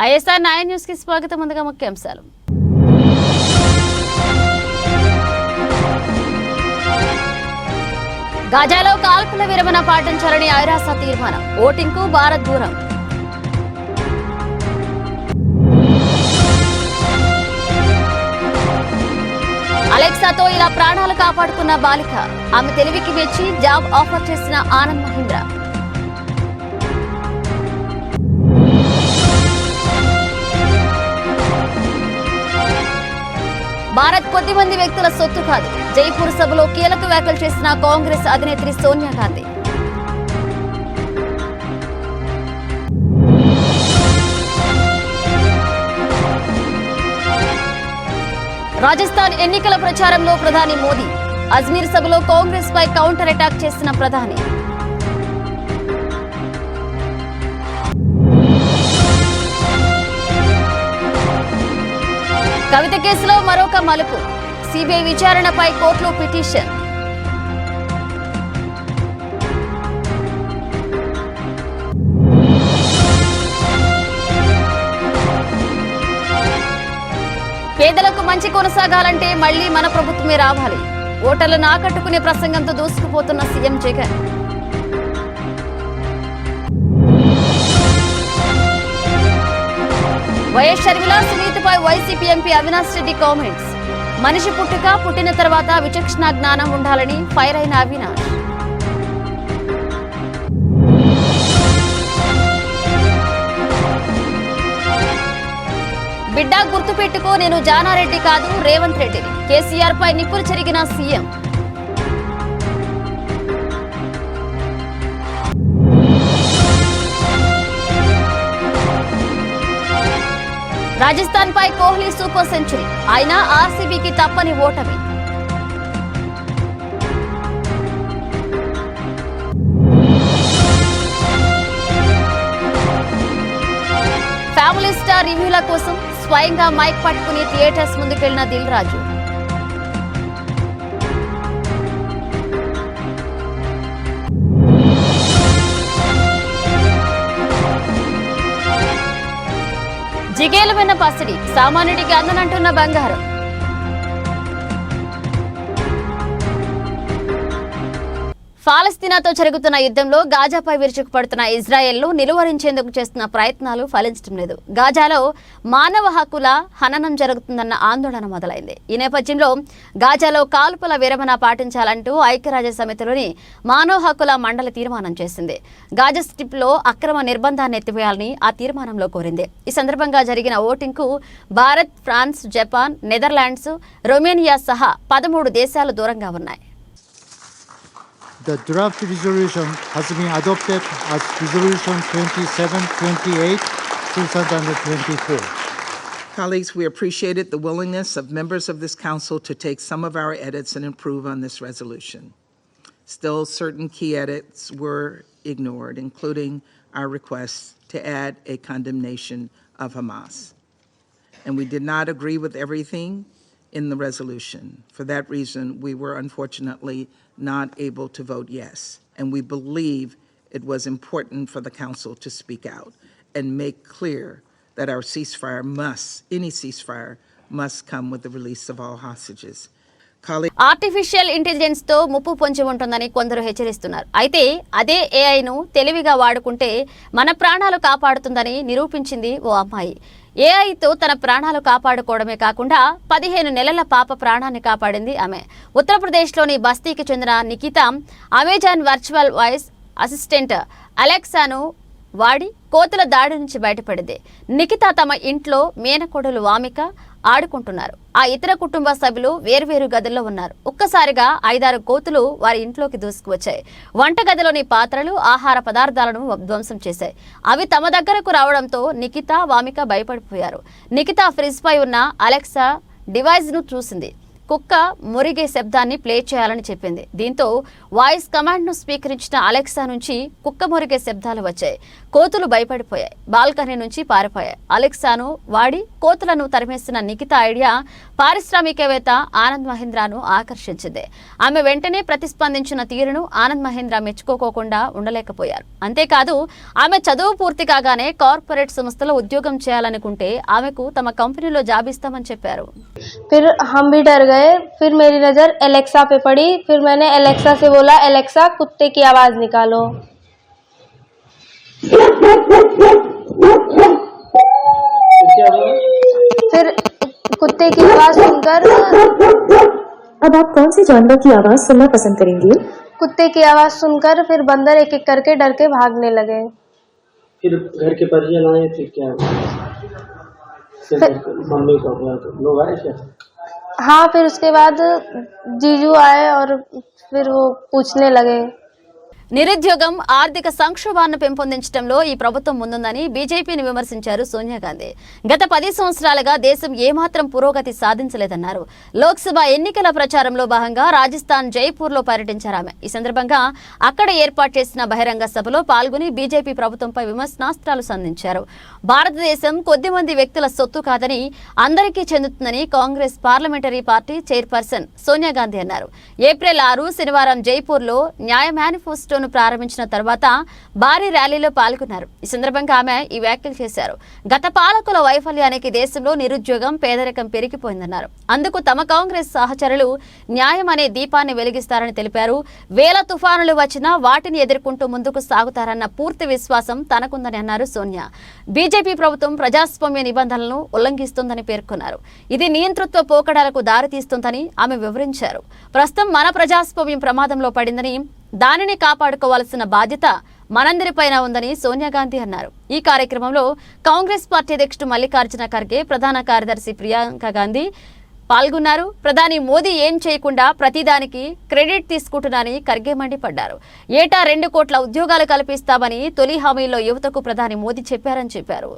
ISR 9 news కి స్వాగతం. ముందుగా ముఖ్యాంశాలు. గాజాలో కాల్పుల విరమణ పాటించాలని ఐరాస తీర్మానం. ఓటింగ్ కు భారత్ దూరం. అలెక్సాతో ఇలా ప్రాణాలు కాపాడుకున్న బాలిక. ఆమె తెలివికి మెచ్చి జాబ్ ఆఫర్ చేసిన ఆనంద్ మహీంద్ర. భారత్ కొద్ది మంది వ్యక్తుల సొత్తు కాదు. జైపూర్ సభలో కీలక వ్యాఖ్యలు చేసిన కాంగ్రెస్ అధినేత్రి సోనియా గాంధీ. రాజస్థాన్ ఎన్నికల ప్రచారంలో ప్రధాని మోదీ. అజ్మీర్ సభలో కాంగ్రెస్ పై కౌంటర్ అటాక్ చేసిన ప్రధాని. కవిత కేసులో మరొక మలుపు. సిబిఐ విచారణపై కోర్టులో పిటిషన్. పేదలకు మంచి కొనసాగాలంటే మళ్లీ మన ప్రభుత్వమే రావాలి. ఓటర్లను ఆకట్టుకునే ప్రసంగంతో దూసుకుపోతున్న సీఎం జగన్. వైఎస్ షర్మిల సునీతపై YCP MP Avinash Reddy comments. మనిషి పుట్టిన తర్వాత విచక్షణ జ్ఞానం ఉండాలని ఫైర్ అయిన అవినాష్. బిడ్డ గుర్తుపెట్టుకో, నేను జానారెడ్డి కాదు రేవంత్ రెడ్డిని. కేసీఆర్ పై నిప్పులు చెరిగిన సీఎం. రాజస్థాన్ పై కోహ్లీ సూపర్ సెంచరీ. అయినా ఆర్సీబీకి తప్పని ఓటమి. ఫ్యామిలీ స్టార్ రివ్యూల కోసం స్వయంగా మైక్ పట్టుకుని థియేటర్స్ ముందుకెళ్లిన దిల్ రాజు. జిగేలమైన పసిడి. సామాన్యుడికి అందనంటున్న బంగారం. పాలస్తీనాతో జరుగుతున్న యుద్ధంలో గాజాపై విరుచుకుపడుతున్న ఇజ్రాయెల్ను నిలువరించేందుకు చేస్తున్న ప్రయత్నాలు ఫలించడం లేదు. గాజాలో మానవ హక్కుల హననం జరుగుతుందన్న ఆందోళన మొదలైంది. ఈ నేపథ్యంలో గాజాలో కాల్పుల విరమణ పాటించాలంటూ ఐక్యరాజ్య సమితిలోని మానవ హక్కుల మండలి తీర్మానం చేసింది. గాజా స్ట్రిప్లో అక్రమ నిర్బంధాన్ని ఎత్తివేయాలని ఆ తీర్మానంలో కోరింది. ఈ సందర్భంగా జరిగిన ఓటింగ్ కు Bharat, France, Japan, Netherlands, Romania సహా 13 దేశాలు దూరంగా ఉన్నాయి. The draft resolution has been adopted as Resolution 2728, 2024. Colleagues, we appreciated the willingness of members of this Council to take some of our edits and improve on this resolution. Still, certain key edits were ignored, including our request to add a condemnation of Hamas. And we did not agree with everything in the resolution. For that reason, we were unfortunately not able to vote yes. And we believe it was important for the Council to speak out and make clear that our ceasefire any ceasefire must come with the release of all hostages. Artificial intelligence తో ముప్పు పొంచి ఉంటుందని కొందరు హెచ్చరిస్తున్నారు. అయితే అదే ఏఐను తెలివిగా వాడుకుంటే మన ప్రాణాలు కాపాడుతుందని నిరూపించింది ఓ అమ్మాయి. ఏఐతో తన ప్రాణాలు కాపాడుకోవడమే కాకుండా 15 నెలల పాప ప్రాణాన్ని కాపాడింది ఆమె. ఉత్తరప్రదేశ్లోని బస్తీకి చెందిన Nikhita Amazon virtual voice assistant అలెక్సాను వాడి కోతుల దాడి నుంచి బయటపడింది. నిఖిత తమ ఇంట్లో మేనకోడలు వామిక ఆడుకుంటున్నారు. ఆ ఇతర కుటుంబ సభ్యులు వేర్వేరు గదుల్లో ఉన్నారు. ఒక్కసారిగా 5-6 కోతులు వారి ఇంట్లోకి దూసుకువచ్చాయి. వంటగదిలోని పాత్రలు, ఆహార పదార్థాలను ధ్వంసం చేశాయి. అవి తమ దగ్గరకు రావడంతో నిఖిత, వామిక భయపడిపోయారు. నిఖిత ఫ్రిడ్జ్ పై ఉన్న అలెక్సా డివైస్ ను చూసింది. కుక్క మురిగే శబ్దాన్ని ప్లే చేయాలని చెప్పింది. దీంతో వాయిస్ కమాండ్ను స్వీకరించిన అలెక్సా నుంచి కుక్క మురిగే శబ్దాలు వచ్చాయి. కోతులు భయపడిపోయాయి, బాల్కనీ నుంచి పారిపోయాయి. అలెక్సాను వాడి కోతులను తరిమేసిన నిఖిత ఐడియా పారిశ్రామికవేత్త ఆనంద్ మహీంద్రాను ఆకర్షించింది. ఆమె వెంటనే ప్రతిస్పందించిన తీరును ఆనంద్ మహీంద్రా మెచ్చుకోకుండా ఉండలేకపోయారు. అంతేకాదు ఆమె చదువు పూర్తి కాగానే కార్పొరేట్ సంస్థలో ఉద్యోగం చేయాలనుకుంటే ఆమెకు తమ కంపెనీలో జాబ్ ఇస్తామని చెప్పారు. फिर हम भी डर गए. फिर मेरी नज़र एलेक्सा पे पड़ी. फिर मैंने एलेक्सा से बोला, एलेक्सा कुत्ते की आवाज़ निकालो. फिर कुत्ते की आवाज़ सुनकर अब आप कौन से जानवर की आवाज सुनना पसंद करेंगे? कुत्ते की आवाज़ सुनकर फिर बंदर एक एक करके डर के भागने लगे. फिर घर के परिजन आए, फिर क्या फिर मम्मी पापा लोग आए क्या? हाँ, फिर उसके बाद जीजू आए और फिर वो पूछने लगे. నిరుద్యోగం, ఆర్థిక సంక్షోభాన్ని పెంపొందించడంలో ఈ ప్రభుత్వం ముందుందని బీజేపీని విమర్శించారు సోనియా గాంధీ. గత 10 సంవత్సరాలుగా దేశం ఏమాత్రం పురోగతి సాధించలేదన్నారు. లోక్సభ ఎన్నికల ప్రచారంలో భాగంగా రాజస్థాన్ జైపూర్లో పర్యటించారు ఆమె. ఈ సందర్భంగా అక్కడ ఏర్పాటు చేసిన బహిరంగ సభలో పాల్గొని బీజేపీ ప్రభుత్వంపై విమర్శనాస్త్రాలు సంధించారు. భారతదేశం కొద్దిమంది వ్యక్తుల సొత్తు కాదని అందరికీ చెందుతుందని Congress parliamentary party chairperson Sonia Gandhi అన్నారు. ఏప్రిల్ 6 శనివారం జైపూర్లో న్యాయ మేనిఫెస్టో ప్రారంభించిన తర్వాత భారీ ర్యాలీలో పాల్గొన్నారు. ఈ సందర్భంగా ఆమె ఈ వ్యాఖ్యలు చేశారు. గత పాలకుల వైఫల్యానికి దేశంలో నిరుద్యోగం, పేదరికం పెరిగిపోయిందన్నారు. అందుకు తమ కాంగ్రెస్ సహచరులు న్యాయం అనే దీపాన్ని వెలిగిస్తారని తెలిపారు. వేల తుఫానులు వచ్చినా వాటిని ఎదుర్కొంటూ ముందుకు సాగుతారన్న పూర్తి విశ్వాసం తనకుందని అన్నారు సోనియా. బీజేపీ ప్రభుత్వం ప్రజాస్వామ్య నిబంధనలను ఉల్లంఘిస్తుందని పేర్కొన్నారు. ఇది నియంతృత్వ పోకడాలకు దారితీస్తుందని ఆమె వివరించారు. ప్రస్తుతం మన ప్రజాస్వామ్యం ప్రమాదంలో పడిందని, దానిని కాపాడుకోవాల్సిన బాధ్యత మనందరిపైన ఉందని సోనియా గాంధీ అన్నారు. ఈ కార్యక్రమంలో కాంగ్రెస్ పార్టీ అధ్యక్షుడు మల్లికార్జున ఖర్గే, ప్రధాన కార్యదర్శి ప్రియాంక గాంధీ పాల్గొన్నారు. ప్రధాని మోదీ ఏం చేయకుండా ప్రతిదానికి క్రెడిట్ తీసుకుంటున్నారని ఖర్గే మండిపడ్డారు. ఏటా 2 కోట్ల ఉద్యోగాలు కల్పిస్తామని తొలి హామీలో యువతకు ప్రధాని మోదీ చెప్పారని చెప్పారు.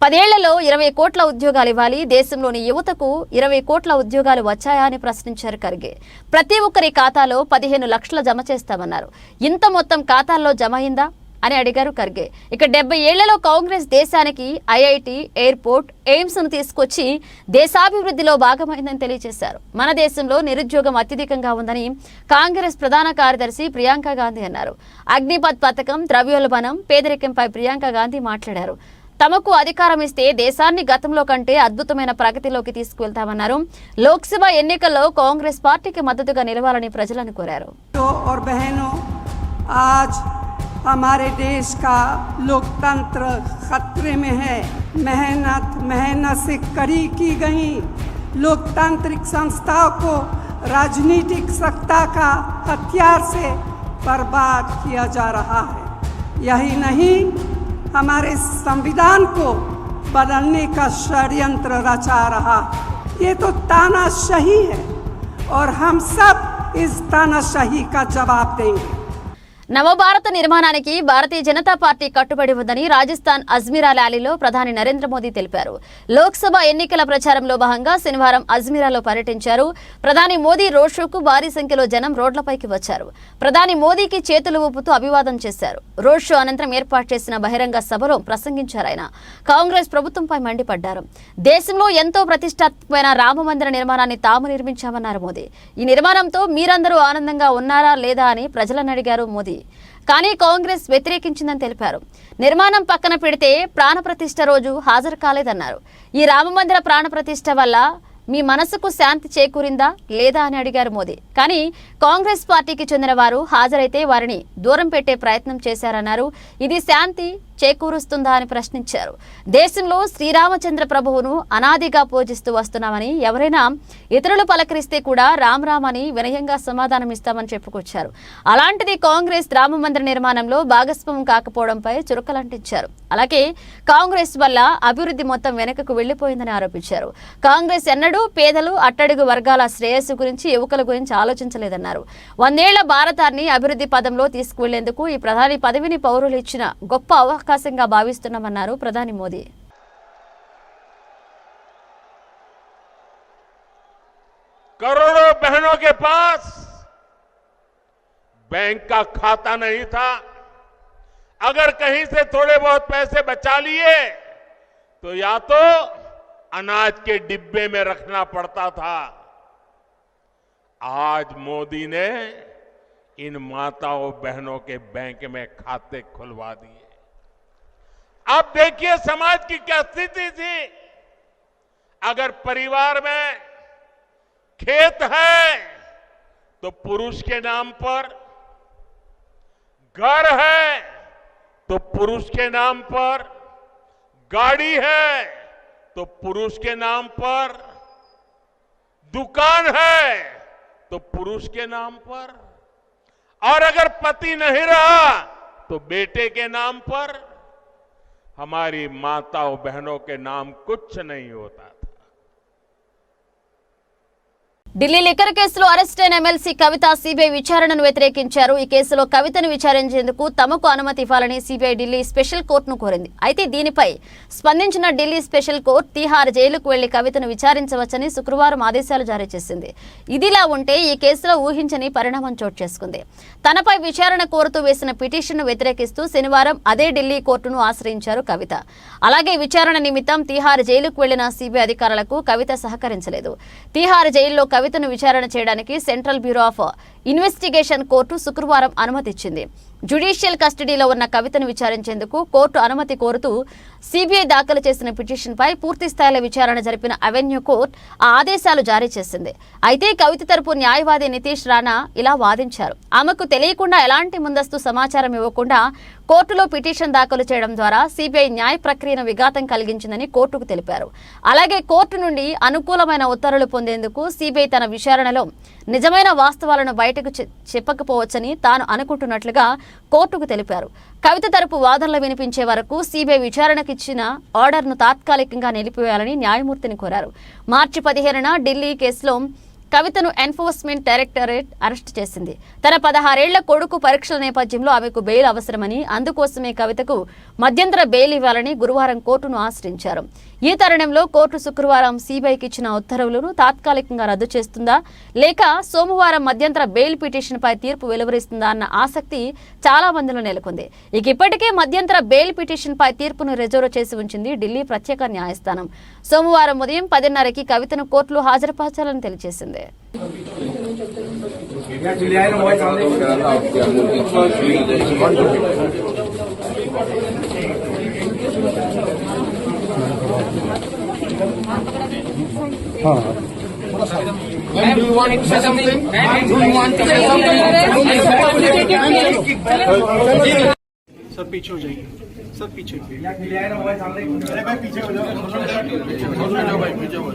10 ఏళ్లలో 20 కోట్ల ఉద్యోగాలు ఇవ్వాలి. దేశంలోని యువతకు 20 కోట్ల ఉద్యోగాలు వచ్చాయా అని ప్రశ్నించారు ఖర్గే. ప్రతి ఒక్కరి ఖాతాలో 15 లక్షలు జమ చేస్తామన్నారు. ఇంత మొత్తం ఖాతాల్లో జమ అయిందా అని అడిగారు ఖర్గే. ఇక 70 ఏళ్లలో కాంగ్రెస్ దేశానికి ఐఐటి, ఎయిర్పోర్ట్, ఎయిమ్స్ ను తీసుకొచ్చి దేశాభివృద్ధిలో భాగమైందని తెలియజేశారు. మన దేశంలో నిరుద్యోగం అత్యధికంగా ఉందని కాంగ్రెస్ ప్రధాన కార్యదర్శి ప్రియాంక గాంధీ అన్నారు. అగ్నిపథ్ పథకం, ద్రవ్యోల్బణం, పేదరికంపై ప్రియాంక గాంధీ మాట్లాడారు. తమకు అధికారం ఇస్తే దేశాన్ని గతంలో కంటే అద్భుతమైన ప్రగతిలోకి తీసుకువెళ్తామన్నారు. లోక్సభ ఎన్నికల్లో కాంగ్రెస్ పార్టీకి మద్దతుగా నిలవాలని ప్రజలను కోరారు. हमारे देश का लोकतंत्र खतरे में है. मेहनत से कड़ी की गई लोकतांत्रिक संस्थाओं को राजनीतिक सत्ता का हथियार से बर्बाद किया जा रहा है. यही नहीं, हमारे संविधान को बदलने का षड्यंत्र रचा रहा. ये तो तानाशाही है और हम सब इस तानाशाही का जवाब देंगे. నవభారత నిర్మాణానికి భారతీయ జనతా పార్టీ కట్టుబడి ఉందని రాజస్థాన్ అజ్మీరా ర్యాలీలో ప్రధాని నరేంద్ర మోదీ తెలిపారు. లోక్సభ ఎన్నికల ప్రచారంలో భాగంగా శనివారం అజ్మీరాలో పర్యటించారు. ప్రధాని మోదీ రోడ్ షోకు భారీ సంఖ్యలో జనం రోడ్లపైకి వచ్చారు. ప్రధాని మోదీకి చేతులు ఊపుతూ అభివాదం చేశారు. రోడ్ షో అనంతరం ఏర్పాటు చేసిన బహిరంగ సభలో ప్రసంగించారు ఆయన. కాంగ్రెస్ ప్రభుత్వంపై మండిపడ్డారు. దేశంలో ఎంతో ప్రతిష్టాత్మకమైన రామమందిర నిర్మాణాన్ని తాము నిర్మించామన్నారు మోదీ. ఈ నిర్మాణంతో మీరందరూ ఆనందంగా ఉన్నారా లేదా అని ప్రజలను అడిగారు మోదీ. కానీ కాంగ్రెస్ వ్యతిరేకించిందని తెలిపారు. నిర్మాణం పక్కన పెడితే ప్రాణప్రతిష్ఠ రోజు హాజరు కాలేదన్నారు. ఈ రామమందిర ప్రాణప్రతిష్ఠ వల్ల మీ మనసుకు శాంతి చేకూరిందా లేదా అని అడిగారు మోదీ. కానీ కాంగ్రెస్ పార్టీకి చెందిన వారు హాజరైతే వారిని దూరం పెట్టే ప్రయత్నం చేశారన్నారు. ఇది శాంతి చేకూరుస్తుందా అని ప్రశ్నించారు. దేశంలో శ్రీరామచంద్ర ప్రభువును అనాదిగా పూజిస్తూ వస్తున్నామని, ఎవరైనా ఇతరులు పలకరిస్తే కూడా రామ్ రామ్ అని వినయంగా సమాధానం ఇస్తామని చెప్పుకొచ్చారు. అలాంటిది కాంగ్రెస్ రామ మందిర నిర్మాణంలో భాగస్వామ్యం కాకపోవడంపై చురకలంటించారు. అలాగే కాంగ్రెస్ వల్ల అభివృద్ధి మొత్తం వెనుకకు వెళ్లిపోయిందని ఆరోపించారు. కాంగ్రెస్ ఎన్నడూ పేదలు, అట్టడుగు వర్గాల శ్రేయస్సు గురించి, యువకుల గురించి ఆలోచించలేదన్నారు. 100 ఏళ్ల భారతాన్ని అభివృద్ధి పదంలో తీసుకువెళ్లేందుకు ఈ ప్రధాని పదవిని పౌరులు ఇచ్చిన గొప్ప అవకాశంగా భావిస్తున్నామన్నారు ప్రధాని మోదీ. करोड़ों बहनों के पास बैंक का खाता नहीं था। अगर कहीं से थोड़े बहुत पैसे बचा लिए तो या तो अनाज के डिब्बे में रखना पड़ता था। आज मोदी ने इन माताओं बहनों के बैंक में खाते खुलवा दिए। अब देखिए समाज की क्या स्थिति थी। अगर परिवार में खेत है तो पुरुष के नाम पर, घर है तो पुरुष के नाम पर, गाड़ी है तो पुरुष के नाम पर, दुकान है तो पुरुष के नाम पर, और अगर पति नहीं रहा तो बेटे के नाम पर। हमारी माताओं बहनों के नाम कुछ नहीं होता था। ఢిల్లీ లిక్కర్ కేసులో అరెస్ట్ అయిన ఎమ్మెల్సీ కవిత సిబిఐ విచారణను వ్యతిరేకించారు. ఈ కేసులో కవితను విచారించేందుకు తమకు అనుమతి ఇవ్వాలని సిబిఐ ఢిల్లీ స్పెషల్ కోర్టును కోరింది. అయితే దీనిపై స్పందించిన ఢిల్లీ స్పెషల్ కోర్టు తిహార్ జైలుకు వెళ్లి కవితను విచారించవచ్చని శుక్రవారం ఆదేశాలు జారీ చేసింది. ఇదిలా ఉంటే ఈ కేసులో ఊహించని పరిణామం చోటు చేసుకుంది. తనపై విచారణ కోరుతూ వేసిన పిటిషన్ను వ్యతిరేకిస్తూ శనివారం అదే ఢిల్లీ కోర్టును ఆశ్రయించారు కవిత. అలాగే విచారణ నిమిత్తం తిహార్ జైలుకు వెళ్లిన సిబిఐ అధికారులకు కవిత సహకరించలేదు. తిహార్ జైల్లో కవితను విచారణ చేయడానికి central bureau of investigation court శుక్రవారం అనుమతి ఇచ్చింది. జ్యుడిషియల్ కస్టడీలో ఉన్న కవితను విచారించేందుకు కోర్టు అనుమతి కోరుతూ సిబిఐ దాఖలు చేసిన పిటిషన్పై పూర్తి స్థాయిలో విచారణ జరిపిన అవెన్యూ కోర్టు ఆ ఆదేశాలు జారీ చేసింది. అయితే కవిత తరపు న్యాయవాది నితీష్ రాణా ఇలా వాదించారు. ఆమెకు తెలియకుండా ఎలాంటి ముందస్తు సమాచారం ఇవ్వకుండా కోర్టులో పిటిషన్ దాఖలు చేయడం ద్వారా సిబిఐ న్యాయ ప్రక్రియను విఘాతం కలిగించిందని కోర్టుకు తెలిపారు. అలాగే కోర్టు నుండి అనుకూలమైన ఉత్తర్వులు పొందేందుకు సిబిఐ తన విచారణలో నిజమైన వాస్తవాలను బయటకు చెప్పకపోవచ్చని తాను అనుకుంటున్నట్లుగా కోర్టుకు తెలిపారు. కవిత తరపు వాదనలు వినిపించే వరకు సిబిఐ విచారణకు ఇచ్చిన ఆర్డర్ను తాత్కాలికంగా నిలిపివేయాలని న్యాయమూర్తిని కోరారు. మార్చి 15న ఢిల్లీ కేసులో కవితను ఎన్ఫోర్స్మెంట్ డైరెక్టరేట్ అరెస్టు చేసింది. తన 16 ఏళ్ల కొడుకు పరీక్షల నేపథ్యంలో ఆమెకు బెయిల్ అవసరమని, అందుకోసమే కవితకు మధ్యంతర బెయిల్ ఇవ్వాలని గురువారం కోర్టును ఆశ్రయించారు. ఈ తరుణంలో కోర్టు శుక్రవారం సిబిఐకి ఇచ్చిన ఉత్తర్వులను తాత్కాలికంగా రద్దు చేస్తుందా లేక సోమవారం మధ్యంతర బెయిల్ పిటిషన్పై తీర్పు వెలువరిస్తుందా అన్న ఆసక్తి చాలా మందిలో నెలకొంది. ఇప్పటికే మధ్యంతర బెయిల్ పిటిషన్పై తీర్పును రిజర్వ్ చేసి ఉంచింది ఢిల్లీ ప్రత్యేక న్యాయస్థానం. సోమవారం ఉదయం 10:30కి కవితను కోర్టులో హాజరుపరచాలని తెలియజేసింది. Do you want to say something? Do you want to say something? Sir पीछे हो जाइए, सर पीछे। पीछे हो जाओ भाई, पीछे हो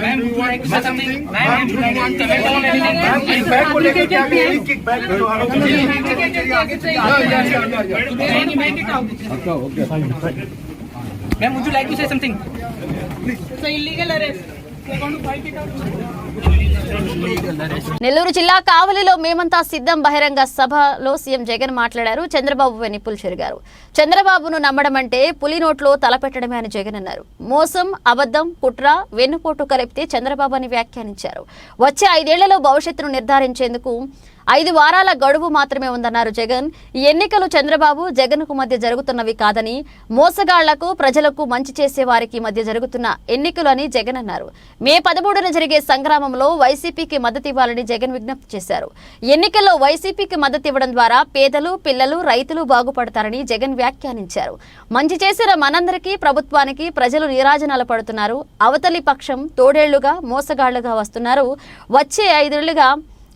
Ma'am, do you want to say something? Ma'am, do you want to say something? इस बैग को लेकर क्या किक बैग तो Ma'am, would you like to say something? It's an illegal arrest. They're going to fight it out. Nellore జిల్లా కావలిలో మేమంతా సిద్ధం బహిరంగ సభలో సీఎం జగన్ మాట్లాడారు. చంద్రబాబు నిప్పులు చెరిగారు. చంద్రబాబును నమ్మడం అంటే పులి నోట్లో తలపెట్టడమే అని జగన్ అన్నారు. మోసం, అబద్ధం, కుట్ర, వెన్నుపోటు కలిపితే చంద్రబాబు అని వ్యాఖ్యానించారు. వచ్చే 5 ఏళ్లలో భవిష్యత్తును నిర్ధారించేందుకు 5 వారాల గడువు మాత్రమే ఉందన్నారు జగన్. ఈ ఎన్నికలు చంద్రబాబు, జగన్కు మధ్య జరుగుతున్నవి కాదని, మోసగాళ్లకు, ప్రజలకు మంచి చేసే వారికి మధ్య జరుగుతున్న ఎన్నికలు అని జగన్ అన్నారు. మే 13న జరిగే సంగ్రామంలో వైసీపీకి మద్దతు ఇవ్వాలని జగన్ విజ్ఞప్తి చేశారు. ఎన్నికల్లో వైసీపీకి మద్దతు ఇవ్వడం ద్వారా పేదలు, పిల్లలు, రైతులు బాగుపడతారని జగన్ వ్యాఖ్యానించారు. మంచి చేసిన మనందరికీ, ప్రభుత్వానికి ప్రజలు నీరాజనాలు పడుతున్నారు. అవతలి పక్షం తోడేళ్లుగా, మోసగాళ్లుగా వస్తున్నారు. వచ్చే 5 ఏళ్లుగా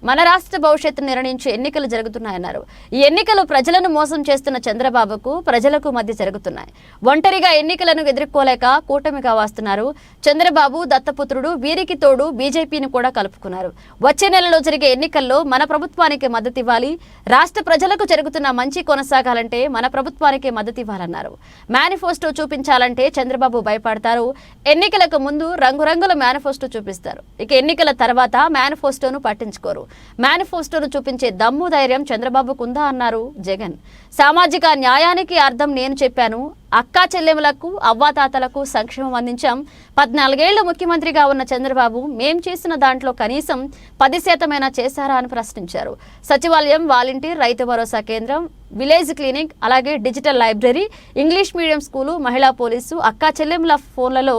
మన రాష్ట్ర భవిష్యత్తును నిర్ణయించే ఎన్నికలు జరుగుతున్నాయన్నారు. ఈ ఎన్నికలు ప్రజలను మోసం చేస్తున్న చంద్రబాబుకు, ప్రజలకు మధ్య జరుగుతున్నాయి. ఒంటరిగా ఎన్నికలను ఎదుర్కోలేక కూటమిగా వస్తున్నారు చంద్రబాబు, దత్తపుత్రుడు. వీరికి తోడు బీజేపీని కూడా కలుపుకున్నారు. వచ్చే నెలలో జరిగే ఎన్నికల్లో మన ప్రభుత్వానికి మద్దతు ఇవ్వాలి. రాష్ట్ర ప్రజలకు జరుగుతున్న మంచి కొనసాగాలంటే మన ప్రభుత్వానికి మద్దతు ఇవ్వాలన్నారు. మేనిఫెస్టో చూపించాలంటే చంద్రబాబు భయపడతారు. ఎన్నికలకు ముందు రంగురంగుల మేనిఫెస్టో చూపిస్తారు. ఇక ఎన్నికల తర్వాత మేనిఫెస్టోను పట్టించుకోరు. మేనిఫెస్టోను చూపించే దమ్ము ధైర్యం చంద్రబాబుకుందా అన్నారు జగన్. సామాజిక న్యాయానికి అర్థం నేను చెప్పాను. అక్కా చెల్లెములకు అవ్వాతాతలకు సంక్షేమం అందించాం. 14 ఏళ్లు ముఖ్యమంత్రిగా ఉన్న చంద్రబాబు మేం చేసిన దాంట్లో కనీసం 10% చేశారా అని ప్రశ్నించారు. సచివాలయం, వాలంటీర్, రైతు భరోసా కేంద్రం, విలేజ్ క్లినిక్, అలాగే digital library, English medium school, మహిళా పోలీసు, అక్కా చెల్లెముల ఫోన్లలో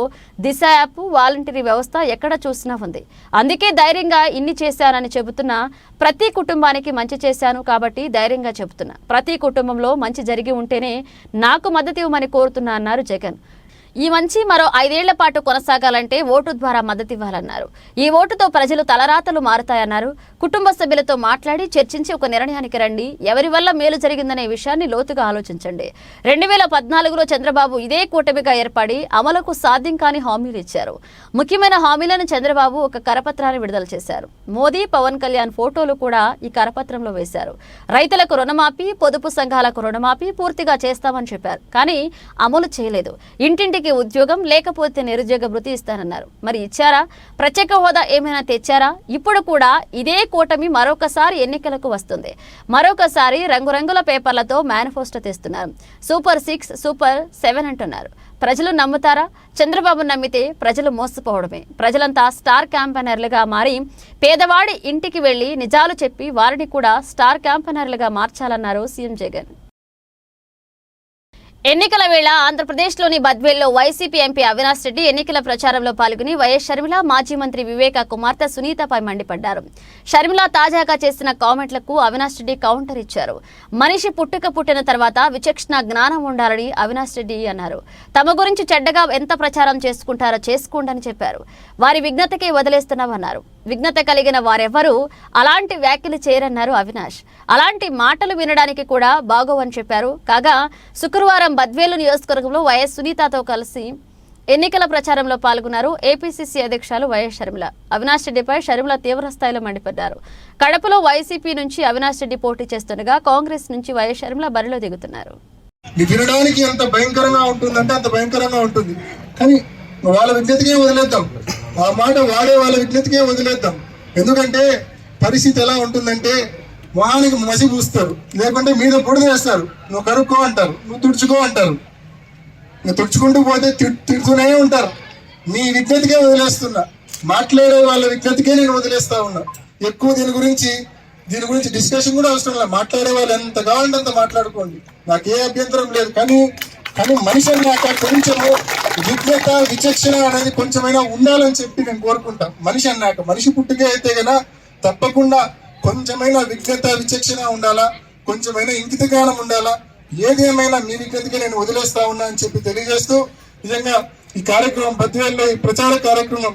దిశ యాప్, వాలంటీరీ వ్యవస్థ ఎక్కడ చూసినా ఉంది. అందుకే ధైర్యంగా ఇన్ని చేశానని చెబుతున్నా. ప్రతి కుటుంబానికి మంచి చేశాను కాబట్టి ధైర్యంగా చెబుతున్నా. ప్రతి కుటుంబంలో మంచి జరిగి ఉంటేనే నాకు మద్దతు ఇవ్వమని కోరుతున్నా అన్నారు జగన్. ఈ మంచి మరో 5 ఏళ్ల పాటు కొనసాగాలంటే ఓటు ద్వారా మద్దతు ఇవ్వాలన్నారు. ఈ ఓటుతో ప్రజలు తలరాతలు మారుతాయన్నారు. కుటుంబ సభ్యులతో మాట్లాడి చర్చించి ఒక నిర్ణయానికి రండి. ఎవరి వల్ల మేలు జరిగిందనే విషయాన్ని లోతుగా ఆలోచించండి. 2014లో చంద్రబాబు ఇదే కూటమిగా ఏర్పడి అమలుకు సాధ్యం కాని హామీలు ఇచ్చారు. ముఖ్యమైన హామీలను చంద్రబాబు ఒక కరపత్రాన్ని విడుదల చేశారు. మోదీ, పవన్ కళ్యాణ్ ఫోటోలు కూడా ఈ కరపత్రంలో వేశారు. రైతులకు రుణమాఫీ, పొదుపు సంఘాలకు రుణమాఫీ పూర్తిగా చేస్తామని చెప్పారు. కానీ అమలు చేయలేదు. ఇంటింటికి ఉద్యోగం, లేకపోతే నిరుద్యోగ భృతి ఇస్తానన్నారు. మరి ఇచ్చారా? ప్రత్యేక హోదా ఏమైనా తెచ్చారా? ఇప్పుడు కూడా ఇదే కూటమి మరొకసారి ఎన్నికలకు వస్తుంది. మరొకసారి రంగురంగుల పేపర్లతో మేనిఫెస్టో తెస్తున్నారు. సూపర్ 6, సూపర్ 7 అంటున్నారు. ప్రజలు నమ్ముతారా? చంద్రబాబు నమ్మితే ప్రజలు మోసపోవడమే. ప్రజలంతా స్టార్ క్యాంపెయినర్లుగా మారి పేదవాడి ఇంటికి వెళ్లి నిజాలు చెప్పి వారిని కూడా స్టార్ క్యాంపెయినర్లుగా మార్చాలన్నారు సీఎం జగన్. ఎన్నికల వేళ ఆంధ్రప్రదేశ్లోని బద్వేల్లో వైసీపీ ఎంపీ అవినాష్ రెడ్డి ఎన్నికల ప్రచారంలో పాల్గొని వైఎస్ షర్మిల, మాజీ మంత్రి వివేక కుమార్తె సునీతపై మండిపడ్డారు. షర్మిల తాజాగా చేసిన కామెంట్లకు అవినాష్ రెడ్డి కౌంటర్ ఇచ్చారు. మనిషి పుట్టిన తర్వాత విచక్షణ జ్ఞానం ఉండాలని అవినాష్ రెడ్డి అన్నారు. తమ గురించి చెడ్డగా ఎంత ప్రచారం చేసుకుంటారో చేసుకోండని చెప్పారు. వారి విఘ్నతకే వదిలేస్తున్నామన్నారు. విఘ్నత కలిగిన వారెవరూ అలాంటి వ్యాఖ్యలు చేయరన్నారు అవినాష్. అలాంటి మాటలు వినడానికి కూడా బాగోవని చెప్పారు. కాగా శుక్రవారం బద్వేలు నియోజకవర్గంలో వైఎస్ సునీతతో కలిసి ఎన్నికల ప్రచారంలో పాల్గొన్నారు ఏపీసీసీ అధ్యక్షులు వైఎస్ షర్మిల. అవినాష్ రెడ్డిపై షర్మిల తీవ్రస్థాయిలో మండిపడ్డారు. కడపలో వైసీపీ నుంచి అవినాష్ రెడ్డి పోటీ చేస్తుండగా కాంగ్రెస్ నుంచి వైఎస్ షర్మిల బరిలో దిగుతున్నారు. వినడానికి ఎంత భయంకరంగా ఉంటుందంటే అంత భయంకరంగా ఉంటుంది. కానీ వాళ్ళ విజ్ఞతకే వదిలేద్దాం. ఆ మాట వాడే వాళ్ళ విజ్ఞతకే వదిలేద్దాం. ఎందుకంటే పరిస్థితి ఎలా ఉంటుందంటే మొహానికి మసి పూస్తారు, లేకుంటే మీద బుడద వేస్తారు. నువ్వు కరుక్కో అంటారు, నువ్వు తుడుచుకో అంటారు. నువ్వు తుడుచుకుంటూ పోతే తిడుతూనే ఉంటారు. నీ విజ్ఞతకే వదిలేస్తున్నా. మాట్లాడే వాళ్ళ విజ్ఞతకే నేను వదిలేస్తా ఉన్నా. ఎక్కువ దీని గురించి డిస్కషన్ కూడా అవసరం లేదు. మాట్లాడే వాళ్ళు ఎంత కావాలంటే అంత మాట్లాడుకోండి, నాకు ఏ అభ్యంతరం లేదు. కానీ మనిషి అన్నాక కొంచెము విజ్ఞత, విచక్షణ అనేది కొంచెమైనా ఉండాలని చెప్పి నేను కోరుకుంటా. మనిషి అన్నాక, మనిషి పుట్టుకే అయితే గనా తప్పకుండా కొంచెమైనా విజ్ఞత, విచక్షణ ఉండాలా, కొంచెమైనా ఇంకిత జ్ఞానం ఉండాలా. ఏదేమైనా మీ విజ్ఞతకి నేను వదిలేస్తా ఉన్నా అని చెప్పి తెలియజేస్తూ, నిజంగా ఈ కార్యక్రమం బద్వేల్లో ఈ ప్రచార కార్యక్రమం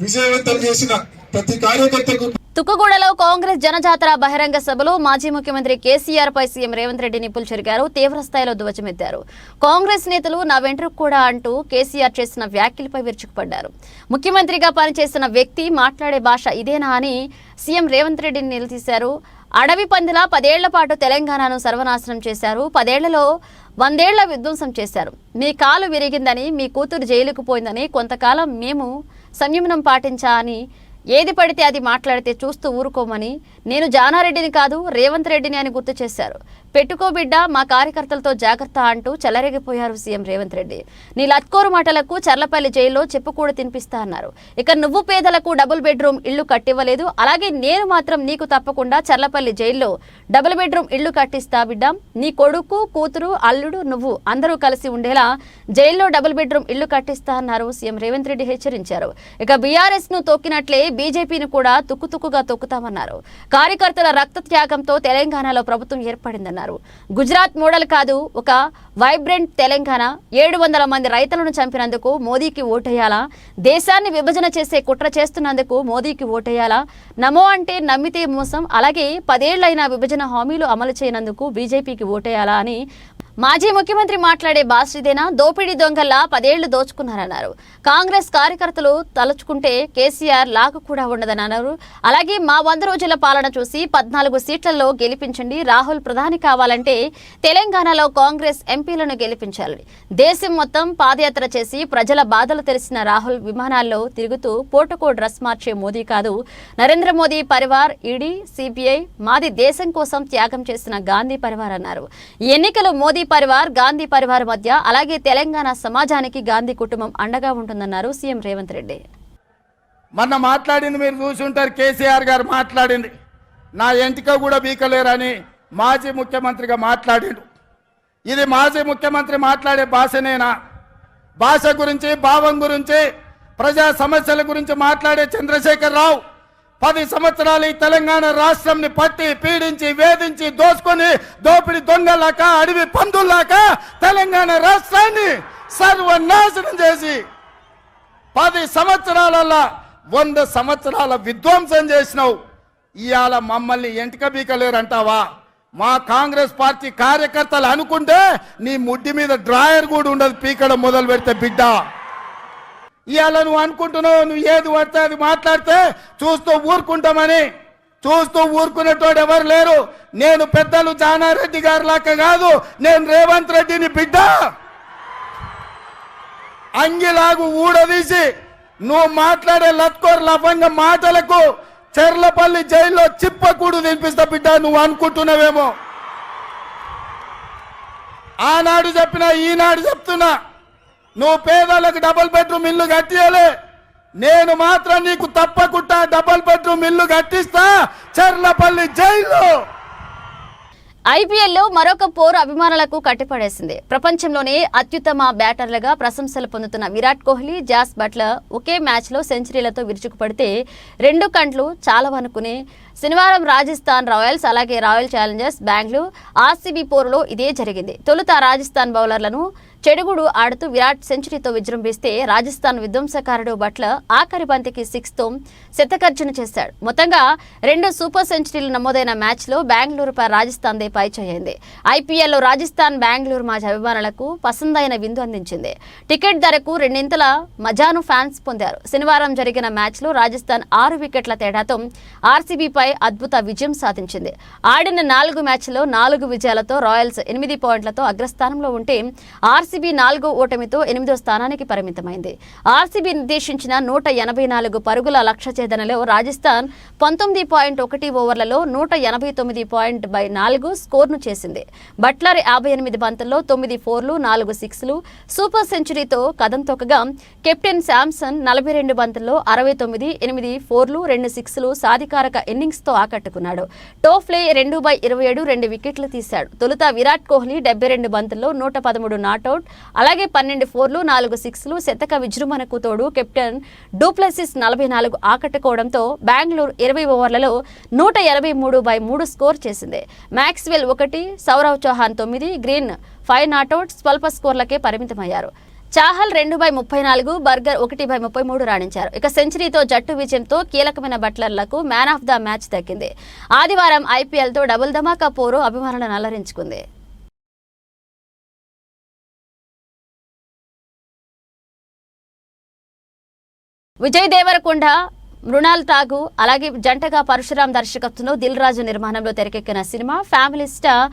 విజయవంతం చేసిన ప్రతి కార్యకర్తకు. తుక్కుగూడలో కాంగ్రెస్ జనజాతర బహిరంగ సభలో మాజీ ముఖ్యమంత్రి కేసీఆర్ పై సీఎం రేవంత్ రెడ్డి నిప్పులు చెరిగారు. తీవ్రస్థాయిలో ధ్వజమెత్తారు. కాంగ్రెస్ నేతలు నా వెంట్రుకు కూడా అంటూ కేసీఆర్ చేసిన వ్యాఖ్యలపై విరుచుకుపడ్డారు. ముఖ్యమంత్రిగా పనిచేసిన వ్యక్తి మాట్లాడే భాష ఇదేనా అని సీఎం రేవంత్ రెడ్డిని నిలదీశారు. అడవి పందిలా 10 ఏళ్ల పాటు తెలంగాణను సర్వనాశనం చేశారు. 10 ఏళ్లలో 100 ఏళ్ల విధ్వంసం చేశారు. మీ కాలు విరిగిందని, మీ కూతురు జైలుకు పోయిందని కొంతకాలం మేము సంయమనం పాటించా అని ఏది పడితే అది మాట్లాడితే చూస్తూ ఊరుకోమని నేను జానారెడ్డిని కాదు రేవంత్ రెడ్డిని అని గుర్తు చేశారు. పెట్టుకో బిడ్డ, మా కార్యకర్తలతో జాగ్రత్త అంటూ చెలరేగిపోయారు సీఎం రేవంత్ రెడ్డి. నీ లత్కోరు మాటలకు చర్లపల్లి జైల్లో చెప్పుకూడ తినిపిస్తా అన్నారు. ఇక నువ్వు పేదలకు డబుల్ బెడ్రూమ్ ఇళ్లు కట్టివ్వలేదు, అలాగే నేను మాత్రం నీకు తప్పకుండా చర్లపల్లి జైల్లో డబుల్ బెడ్రూమ్ ఇళ్లు కట్టిస్తా బిడ్డ. నీ కొడుకు, కూతురు, అల్లుడు, నువ్వు అందరూ కలిసి ఉండేలా జైల్లో డబుల్ బెడ్రూమ్ ఇళ్లు కట్టిస్తా అన్నారు సీఎం రేవంత్ రెడ్డి హెచ్చరించారు. ఇక బీఆర్ఎస్ ను తొక్కినట్లే బీజేపీని కూడా తుక్కుతుక్కుగా తొక్కుతామన్నారు. కార్యకర్తల రక్త త్యాగంతో తెలంగాణలో ప్రభుత్వం ఏర్పడిందన్నారు. గుజరాత్ మోడల్ కాదు, ఒక వైబ్రెంట్ తెలంగాణ. 700 మంది రైతులను చంపినందుకు మోదీకి ఓటేయాలా? దేశాన్ని విభజన చేసే కుట్ర చేస్తున్నందుకు మోదీకి ఓటేయాలా? నమో అంటే నమ్మితే మోసం. అలాగే 10 ఏళ్లైన విభజన హామీలు అమలు చేయనందుకు బీజేపీకి ఓటేయాలా అని మాజీ ముఖ్యమంత్రి మాట్లాడే భాష ఇదేనా? దోపిడీ దొంగల్లా 10 ఏళ్లు దోచుకున్నారన్నారు. కాంగ్రెస్ కార్యకర్తలు తలుచుకుంటే కేసీఆర్ లాగా కూడా ఉండదని అన్నారు. అలాగే మా 100 రోజుల పాలన చూసి 14 సీట్లలో గెలిపించండి. రాహుల్ ప్రధాని కావాలంటే తెలంగాణలో కాంగ్రెస్ ఎంపీలను గెలిపించాలి. దేశం మొత్తం పాదయాత్ర చేసి ప్రజల బాధలు తెలిసిన రాహుల్ విమానాల్లో తిరుగుతూ పోటకో డ్రెస్ మార్చే మోదీ కాదు. నరేంద్ర మోదీ పరివార్, ఈడీ, సిబిఐ మాది దేశం కోసం త్యాగం చేసిన గాంధీ పరివార్ అన్నారు. ఈ ఎన్నికలు మోదీ పరివార్, గాంధీ పరివార్ మధ్య, అలాగే తెలంగాణ సమాజానికి గాంధీ కుటుంబం అండగా ఉంటుందన్నారు సీఎం రేవంత్ రెడ్డి. మొన్న మాట్లాడింది మీరు చూసుంటారు, కేసీఆర్ గారు మాట్లాడింది నా ఎంటిక కూడా బీకలేరని మాజీ ముఖ్యమంత్రిగా మాట్లాడిండు. ఇది మాజీ ముఖ్యమంత్రి మాట్లాడే భాషనేనా? భాష గురించి, భావం గురించి, ప్రజా సమస్యల గురించి మాట్లాడే చంద్రశేఖర్ రావు 10 సంవత్సరాలు ఈ తెలంగాణ రాష్ట్రంని పట్టి పీడించి వేధించి దోసుకొని దోపిడి దొంగలాక అడవి పందుల్లాక తెలంగాణ రాష్ట్రాన్ని సర్వనాశనం చేసి 10 సంవత్సరాలలో 100 సంవత్సరాల విధ్వంసం చేసినావు. ఇవాళ మమ్మల్ని ఎంటిక బీకలేరంటావా? మా కాంగ్రెస్ పార్టీ కార్యకర్తలు అనుకుంటే నీ ముడ్డి మీద డ్రాయర్ కూడా ఉండదు పీకడం మొదలు పెడితే బిడ్డ. ఇవాళ నువ్వు అనుకుంటున్నావు నువ్వు ఏది పడితే అది మాట్లాడితే చూస్తూ ఊరుకుంటామని. చూస్తూ ఊరుకునేటోడు ఎవరు లేరు. నేను పెద్దలు జానారెడ్డి గారి లాగా కాదు, నేను రేవంత్ రెడ్డిని బిడ్డ. అంగిలాగు ఊడదీసి నువ్వు మాట్లాడే లత్కోర్ లఫంగ మాటలకు చెర్లపల్లి జైల్లో చిప్పకూడు తినిపిస్తా బిడ్డ. నువ్వు అనుకుంటున్నావేమో. ఆనాడు చెప్పినా ఈనాడు చెప్తున్నా, నువ్వు పేదలకు డబుల్ బెడ్రూమ్ ఇల్లు కట్టియలే, నేను మాత్రం నీకు తప్పకుండా డబుల్ బెడ్రూమ్ ఇల్లు కట్టిస్తా చెర్లపల్లి జైల్లో. ఐపీఎల్లో మరొక పోరు అభిమానులకు కట్టిపడేసింది. ప్రపంచంలోనే అత్యుత్తమ బ్యాటర్లుగా ప్రశంసలు పొందుతున్న విరాట్ కోహ్లీ, జాస్ బట్లర్ ఒకే మ్యాచ్లో సెంచరీలతో విరుచుకుపడితే 2 కంట్లు చాలవనుకుని శనివారం రాజస్థాన్ రాయల్స్, అలాగే రాయల్ ఛాలెంజర్స్ బెంగళూరు ఆర్సీబీ పోరులో ఇదే జరిగింది. తొలుత రాజస్థాన్ బౌలర్లను చెడుగుడు ఆడుతూ విరాట్ సెంచరీతో విజృంభిస్తే రాజస్థాన్ విధ్వంసకారుడు బట్లర్ ఆఖరి బంతికి 6తో శతకర్జన చేశాడు. మొత్తంగా 2 సూపర్ సెంచరీలు నమోదైన మ్యాచ్లో బెంగళూరుపై రాజస్థాన్ దే పై చేయింది. ఐపీఎల్లో రాజస్థాన్ బెంగళూరు మాజీ అభిమానులకు పసందైన విందు అందించింది. టికెట్ ధరకు 2 మజాను ఫ్యాన్స్ పొందారు. శనివారం జరిగిన మ్యాచ్లో రాజస్థాన్ 6 వికెట్ల తేడాతో ఆర్సీబీపై అద్భుత విజయం సాధించింది. ఆడిన 4 మ్యాచ్ల్లో 4 విజయాలతో రాయల్స్ 8 పాయింట్లతో అగ్రస్థానంలో ఉంటే ఆర్సీబీ 4వ ఓటమితో 8వ స్థానానికి పరిమితమైంది. ఆర్సీబీ నిర్దేశించిన 184 పరుగుల లక్ష్య ఛేదనలో రాజస్థాన్ 19.1 ఓవర్లలో 189.4 స్కోర్ను చేసింది. బట్లర్ 58 బంతుల్లో 9 4లు 4 6లు సూపర్ సెంచరీతో కదం తొక్కగా కెప్టెన్ శాంసన్ 42 బంతుల్లో 69, 8 4లు 2 6లు సాధికారక ఇన్నింగ్స్తో ఆకట్టుకున్నాడు. టోఫ్లే 2/27 2 వికెట్లు తీశాడు. తొలుత విరాట్ కోహ్లీ 72 బంతుల్లో 113 నాట్అవుట్, అలాగే 12 4లు 4 6లు శతక విజృంభణకు తోడు కెప్టెన్ డూప్లెసిస్ 44 ఆకట్టుకోవడంతో బెంగళూరు 20 ఓవర్లలో 183/3 స్కోర్ చేసింది. Maxwell 1, Saurav Chauhan 9, green 5 not out స్వల్ప స్కోర్లకే పరిమితమయ్యారు. చాహల్ 2/34, బర్గర్ 1/33 రాణించారు. ఇక సెంచరీతో జట్టు విజయంతో కీలకమైన బట్లర్లకు మ్యాన్ ఆఫ్ ద మ్యాచ్ దక్కింది. ఆదివారం ఐపీఎల్తో డబుల్ ధమాకా పోరు అభిమానులను అలరించుకుంది. విజయ్ దేవరకొండ, మృణాల్ ఠాగూర్, అలాగే జంటగా పరశురాం దర్శకత్వంలో దిల్ రాజు నిర్మాణంలో తెరకెక్కిన సినిమా ఫ్యామిలీ స్టార్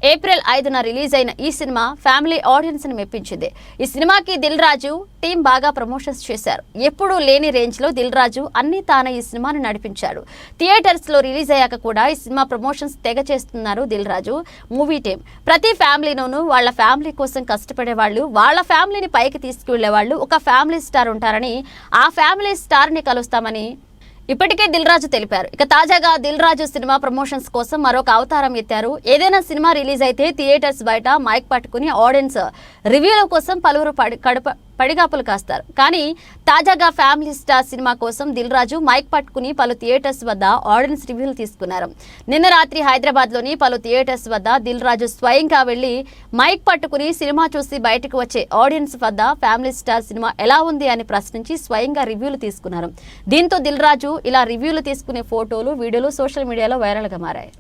ఏప్రిల్ 5న రిలీజ్ అయిన ఈ సినిమా ఫ్యామిలీ ఆడియన్స్ ని మెప్పించింది. ఈ సినిమాకి దిల్ రాజు టీం బాగా ప్రమోషన్స్ చేశారు. ఎప్పుడూ లేని రేంజ్ లో దిల్ రాజు అన్ని తానే ఈ సినిమాను నడిపించాడు. థియేటర్స్ లో రిలీజ్ అయ్యాక కూడా ఈ సినిమా ప్రమోషన్స్ తెగ చేస్తున్నారు దిల్ రాజు మూవీ టీం. ప్రతి ఫ్యామిలీలోనూ వాళ్ళ ఫ్యామిలీ కోసం కష్టపడే వాళ్ళు, వాళ్ళ ఫ్యామిలీని పైకి తీసుకువెళ్లే వాళ్ళు ఒక ఫ్యామిలీ స్టార్ ఉంటారని, ఆ ఫ్యామిలీ స్టార్ ని కలుస్తామని ఇప్పటికే దిల్ రాజు తెలిపారు. ఇక తాజాగా దిల్ రాజు సినిమా ప్రమోషన్స్ కోసం మరొక అవతారం ఎత్తారు. ఏదైనా సినిమా రిలీజ్ అయితే థియేటర్స్ బయట మైక్ పట్టుకుని ఆడియన్స్ రివ్యూల కోసం పలువురు పడిగాపులు కాస్తారు. కానీ తాజాగా ఫ్యామిలీ స్టార్ సినిమా కోసం దిల్ రాజు మైక్ పట్టుకుని పలు థియేటర్స్ వద్ద ఆడియన్స్ రివ్యూలు తీసుకున్నారు. నిన్న రాత్రి హైదరాబాద్లోని పలు థియేటర్స్ వద్ద దిల్ రాజు స్వయంగా వెళ్లి మైక్ పట్టుకుని సినిమా చూసి బయటకు వచ్చే ఆడియన్స్ వద్ద ఫ్యామిలీ స్టార్ సినిమా ఎలా ఉంది అని ప్రశ్నించి స్వయంగా రివ్యూలు తీసుకున్నారు. దీంతో దిల్ రాజు ఇలా రివ్యూలు తీసుకునే ఫోటోలు, వీడియోలు సోషల్ మీడియాలో వైరల్గా మారాయి.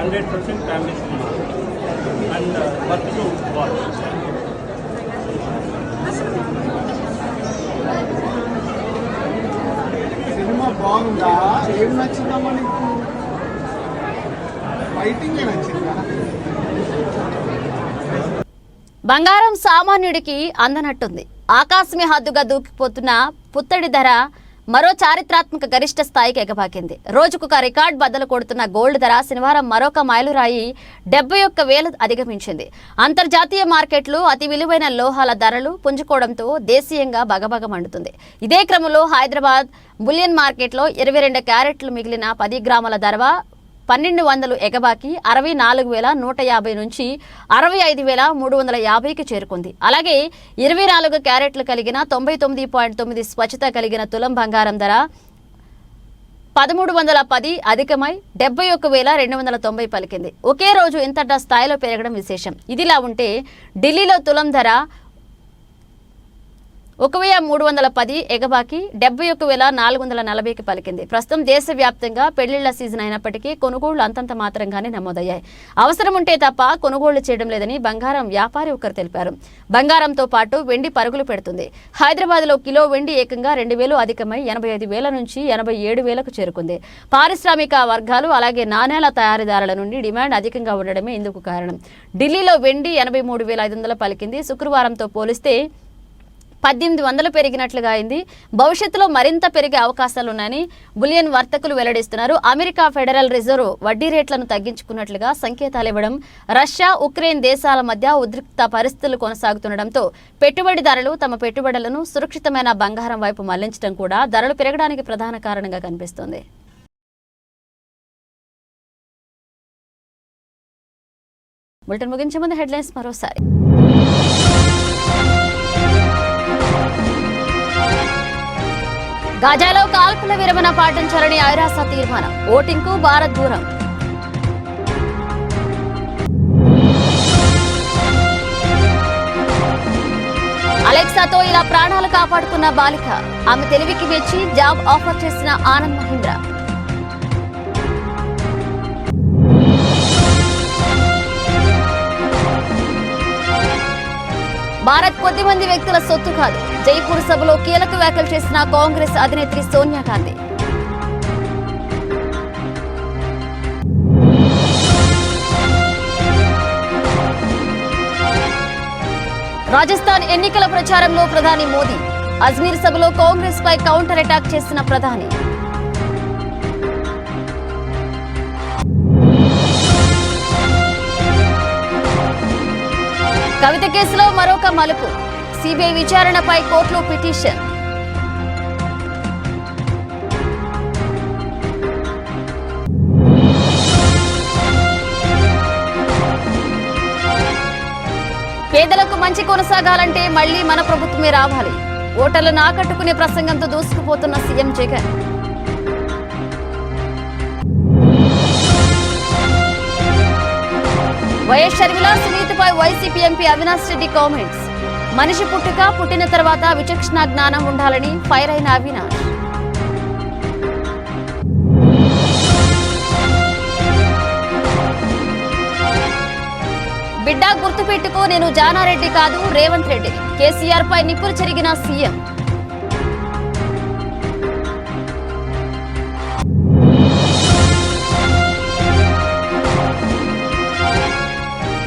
100% family cinema and worth to watch. Cinema బాగుందా? ఏం నచ్చిందమ్మా నీకు? ఫైటింగ్ నచ్చిందా? బంగారం సామాన్యుడికి అందనట్టుంది. ఆకాశమే హద్దుగా దూకిపోతున్న పుత్తడి ధర మరో చారిత్రాత్మక గరిష్ట స్థాయికి ఎగబాకింది. రోజుకొక రికార్డ్ బద్దలు కొడుతున్న గోల్డ్ ధర శనివారం మరొక మైలురాయి 71,000 అధిగమించింది. అంతర్జాతీయ మార్కెట్లు అతి విలువైన లోహాల ధరలు పుంజుకోవడంతో దేశీయంగా బగబగ మండుతుంది. ఇదే క్రమంలో హైదరాబాద్ బులియన్ మార్కెట్లో 22 క్యారెట్లు మిగిలిన 10 గ్రాముల ధర 1200 ఎగబాకి 64,150 నుంచి 65,350కి చేరుకుంది. అలాగే 24 క్యారెట్లు కలిగిన 99.9 స్వచ్ఛత కలిగిన తులం బంగారం ధర 1310 అధికమై 71,290 పలికింది. ఒకే రోజు ఇంతట స్థాయిలో పెరగడం విశేషం. ఇదిలా ఉంటే ఢిల్లీలో తులం ధర 1,310 ఎగబాకి 71,440కి పలికింది. ప్రస్తుతం దేశవ్యాప్తంగా పెళ్లిళ్ల సీజన్ అయినప్పటికీ కొనుగోళ్లు అంతంత మాత్రంగానే నమోదయ్యాయి. అవసరం ఉంటే తప్ప కొనుగోళ్లు చేయడం లేదని బంగారం వ్యాపారి ఒకరు తెలిపారు. బంగారంతో పాటు వెండి పరుగులు పెడుతుంది. హైదరాబాద్లో కిలో వెండి ఏకంగా 2,000 అధికమై 85,000 నుంచి 87,000కు చేరుకుంది. పారిశ్రామిక వర్గాలు అలాగే నాణేల తయారీదారుల నుండి డిమాండ్ అధికంగా ఉండడమే ఇందుకు కారణం. ఢిల్లీలో వెండి 83,500 పలికింది. శుక్రవారంతో పోలిస్తే 1800 పెరిగినట్లుగా అయింది. భవిష్యత్తులో మరింత పెరిగే అవకాశాలున్నాయని బులియన్ వర్తకులు వెల్లడిస్తున్నారు. అమెరికా ఫెడరల్ రిజర్వ్ వడ్డీ రేట్లను తగ్గించుకున్నట్లుగా సంకేతాలు ఇవ్వడం, రష్యా ఉక్రెయిన్ దేశాల మధ్య ఉద్రిక్త పరిస్థితులు కొనసాగుతుండటంతో పెట్టుబడిదారులు తమ పెట్టుబడులను సురక్షితమైన బంగారం వైపు మళ్లించడం కూడా ధరలు పెరగడానికి ప్రధాన కారణంగా కనిపిస్తోంది. బులెటిన్ ముగించే ముందు హెడ్లైన్స్ మరోసారి. గాజాలో కాల్పుల విరమణ పాటించాలని ఐరాస తీర్మానం. ఓటింగ్కు భారత్ దూరం. అలెక్సాతో ఇలా ప్రాణాలు కాపాడుకున్న బాలిక. ఆమె తెలివికి మెచ్చి జాబ్ ఆఫర్ చేసిన ఆనంద్ మహీంద్ర. భారత్ కొద్ది మంది వ్యక్తుల సొత్తు కాదు. జైపూర్ సభలో కీలక వ్యాఖ్యలు చేసిన కాంగ్రెస్ అధినేత్రి సోనియా గాంధీ. రాజస్థాన్ ఎన్నికల ప్రచారంలో ప్రధాని మోదీ. అజ్మీర్ సభలో కాంగ్రెస్ పై కౌంటర్ అటాక్ చేసిన ప్రధాని. కవిత కేసులో మరొక మలుపు. సిబిఐ విచారణపై కోర్టులో పిటిషన్. పేదలకు మంచి కొనసాగాలంటే మళ్లీ మన ప్రభుత్వమే రావాలి. ఓటర్లను ఆకట్టుకునే ప్రసంగంతో దూసుకుపోతున్న సీఎం జగన్. వైఎస్ షర్మిల సునీతపై YCP MP Avinash Reddy comments. మనిషి పుట్టిన తర్వాత విచక్షణ జ్ఞానం ఉండాలని ఫైర్ అయిన అవినాష్. బిడ్డ గుర్తుపెట్టుకో, నేను జానారెడ్డి కాదు రేవంత్ రెడ్డి. కేసీఆర్ పై నిప్పులు చెరిగిన సీఎం.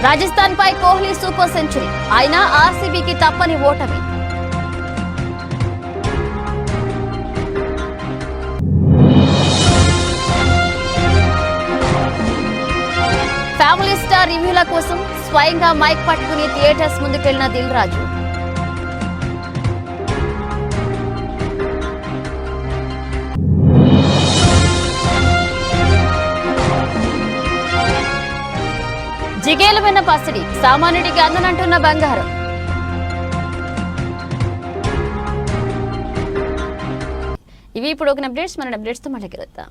రాజస్థాన్ పై కోహ్లీ సూపర్ సెంచరీ. అయినా ఆర్సీబీకి తప్పని ఓటమి. ఫ్యామిలీ స్టార్ రివ్యూల కోసం స్వయంగా మైక్ పట్టుకుని థియేటర్స్ ముందుకెళ్లిన దిల్ రాజు. జిగేలమైన పసిడి, సామాన్యుడికి అందనంటున్న బంగారం. ఇవి ఇప్పుడు ఒక అప్డేట్స్. మన అప్డేట్స్తో మళ్ళీ కలుద్దాం.